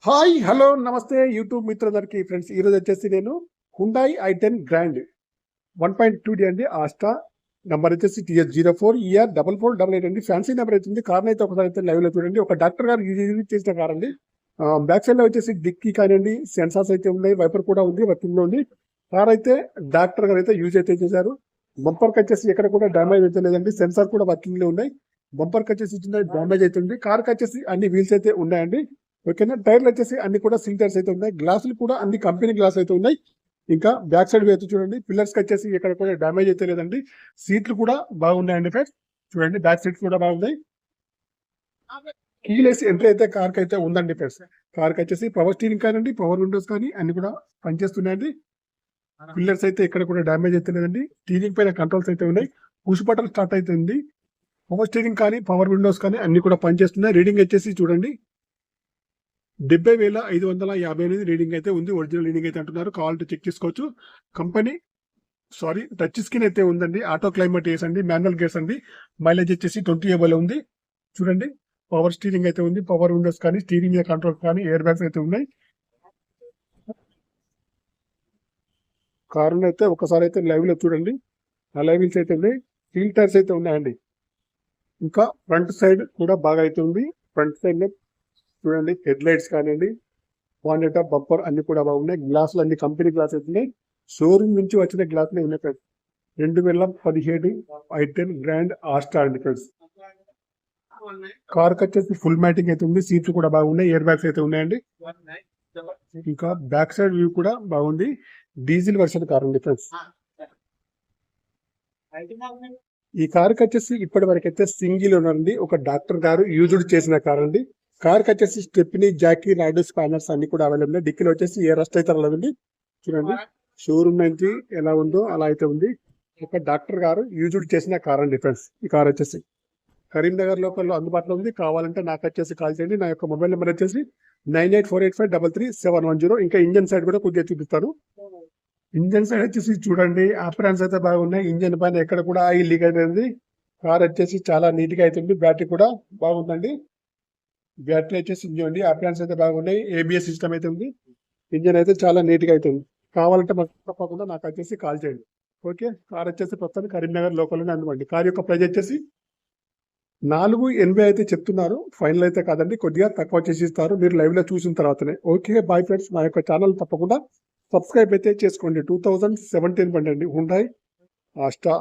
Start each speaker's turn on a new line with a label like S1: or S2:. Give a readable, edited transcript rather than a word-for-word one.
S1: Hi hello నమస్తే YouTube మిత్రులందరికీ friends. ఈరోజు వచ్చేసి నేను హుండాయ్ i10 గ్రాండ్ 1.2D అండి. ఆస్టా నెంబర్ వచ్చేసి TS04ER4488 అండి. ఫ్యాన్సీ నెంబర్ అవుతుంది. కార్ అయితే ఒకసారి అయితే లైవ్ లో చూడండి. ఒక డాక్టర్ గారు యూజ్ చేసిన కార్ అండి. బ్యాక్ సైడ్ లో వచ్చేసి డిక్కీ కానివ్వండి, సెన్సార్స్ అయితే ఉన్నాయి, వైపర్ కూడా ఉంది, వర్కింగ్ లో ఉంది. కార్ అయితే డాక్టర్ గారు అయితే యూజ్ అయితే చేశారు. బంపర్ కి వచ్చేసి ఎక్కడ కూడా డ్యామేజ్ అయితే లేదండి. సెన్సార్ కూడా వర్కింగ్ లో ఉన్నాయి. బంపర్ కి వచ్చేసి చిన్న డ్యామేజ్ అవుతుంది. కార్ కి వచ్చేసి అన్ని వీల్స్ అయితే ఉన్నాయండి. ఓకేనా. టైర్లు వచ్చేసి అన్ని కూడా సింక్ టైర్స్ అయితే ఉన్నాయి. గ్లాసులు కూడా అన్ని కంపెనీ గ్లాస్ అయితే ఉన్నాయి. ఇంకా బ్యాక్ సైడ్ అయితే చూడండి, పిల్లర్స్ కి వచ్చేసి ఎక్కడ కూడా డ్యామేజ్ అయితే లేదండి. సీట్లు కూడా బాగున్నాయండి ఫ్రెండ్స్. చూడండి, బ్యాక్ సీట్స్ కూడా బాగున్నాయి. కీలెస్ ఎంట్రీ అయితే కార్ కి అయితే ఉందండి ఫ్రెండ్స్. కార్ కి వచ్చేసి పవర్ స్టీరింగ్ కానివ్వండి, పవర్ విండోస్ కానీ అన్ని కూడా పనిచేస్తున్నాయండి. పిల్లర్స్ అయితే ఎక్కడ కూడా డ్యామేజ్ అయితే లేదండి. స్టీరింగ్ పైన కంట్రోల్స్ అయితే ఉన్నాయి. పుష్ బటన్ స్టార్ట్ అయితే ఉంది. పవర్ స్టీరింగ్ కానీ పవర్ విండోస్ కానీ అన్ని కూడా పనిచేస్తున్నాయి. రీడింగ్ వచ్చేసి చూడండి 70,558 రీడింగ్ అయితే ఉంది. ఒరిజినల్ రీడింగ్ అయితే అంటున్నారు. కావాలంటే చెక్ చేసుకోవచ్చు. కంపెనీ టచ్ స్క్రీన్ అయితే ఉందండి. ఆటో క్లైమేట్ ఏస్ అండి, మాన్యువల్ గేర్స్ అండి. మైలేజ్ వచ్చేసి 20 ఏబోలో ఉంది. చూడండి, పవర్ స్టీరింగ్ అయితే ఉంది. పవర్ విండోస్ కానీ స్టీరింగ్ కంట్రోల్స్ కానీ ఎయిర్ బ్యాగ్స్ అయితే ఉన్నాయి. కారుని అయితే ఒకసారి అయితే లైవ్ లో చూడండి. ఆ లైవ్ వీల్స్ అయితే ఉన్నాయి. స్టీల్ టైర్స్ అయితే ఉన్నాయండి. ఇంకా ఫ్రంట్ సైడ్ కూడా బాగా అయితే ఉంది. ఫ్రంట్ సైడ్ లో చూడండి, హెడ్ లైట్స్ కానివ్వండి, బానెట్, బంపర్ అన్ని కూడా బాగున్నాయి. గ్లాసులు అన్ని కంపెనీ గ్లాస్ అవుతున్నాయి. షోరూమ్ నుంచి వచ్చిన గ్లాసులు ఉన్నాయి ఫ్రెండ్స్. 2017 i10 గ్రాండ్ ఆస్టా అండి ఫ్రెండ్స్. కార్ వచ్చేసి ఫుల్ మ్యాటింగ్ అయితే ఉంది. సీట్లు కూడా బాగున్నాయి. ఎయిర్ బ్యాగ్స్ అయితే ఉన్నాయండి. ఇంకా బ్యాక్ సైడ్ వ్యూ కూడా బాగుంది. డీజిల్ వర్షన్ కార్ అండి ఫ్రెండ్స్. ఈ కార్ వచ్చేసి ఇప్పటి వరకు అయితే సింగిల్ ఉన్నారండి. ఒక డాక్టర్ గారు యూజ్డ్ చేసిన కార్ అండి. కార్ వచ్చేసి స్టెప్నీ, జాకీ, రాడ్, స్పానర్స్ అన్ని కూడా అవైలబుల్. డిక్కీలో వచ్చేసి ఏ రస్ట్ అయితే రాలేదండి. చూడండి, షోరూమ్ నుంచి ఎలా ఉందో అలా అయితే ఉంది. ఒక డాక్టర్ గారు యూజ్డ్ చేసిన కార్ అండి ఫ్రెండ్స్. ఈ కార్ వచ్చేసి కరీంనగర్ లోకల్లో అందుబాటులో ఉంది. కావాలంటే నాకు వచ్చేసి కాల్ చేయండి. నా యొక్క మొబైల్ నెంబర్ వచ్చేసి 9848533710. ఇంకా ఇంజన్ సైడ్ కూడా కొద్దిగా చూపిస్తాను. ఇంజన్ సైడ్ వచ్చేసి చూడండి, ఆపరెన్స్ అయితే బాగున్నాయి. ఇంజన్ పైన ఎక్కడ కూడా ఆయిల్ లీక్ అయితే. కార్ వచ్చేసి చాలా నీట్ గా అవుతుంది. బ్యాటరీ కూడా బాగుందండి. బ్యాటరీ వచ్చేసి ఇంజన్ ఉంది. ఆపరెన్స్ అయితే బాగున్నాయి. ఏబిఎస్ సిస్టమ్ అయితే ఉంది. ఇంజన్ అయితే చాలా నీట్ గా అవుతుంది. కావాలంటే మాకు తప్పకుండా నాకు వచ్చేసి కాల్ చేయండి. ఓకే. కార్ వచ్చేసి ప్రస్తుతానికి కరీంనగర్ లోకల్లోనే అందుకోండి. కార్ యొక్క ప్రైస్ వచ్చేసి 480 అయితే చెప్తున్నారు. ఫైనల్ అయితే కాదండి, కొద్దిగా తక్కువ చేసి ఇస్తారు మీరు లైవ్ లో చూసిన తర్వాతనే. Okay bye friends. మా యొక్క ఛానల్ తప్పకుండా సబ్స్క్రైబ్ అయితే చేసుకోండి. 2017 బండి అండి, హుండాయ్ ఆస్టా.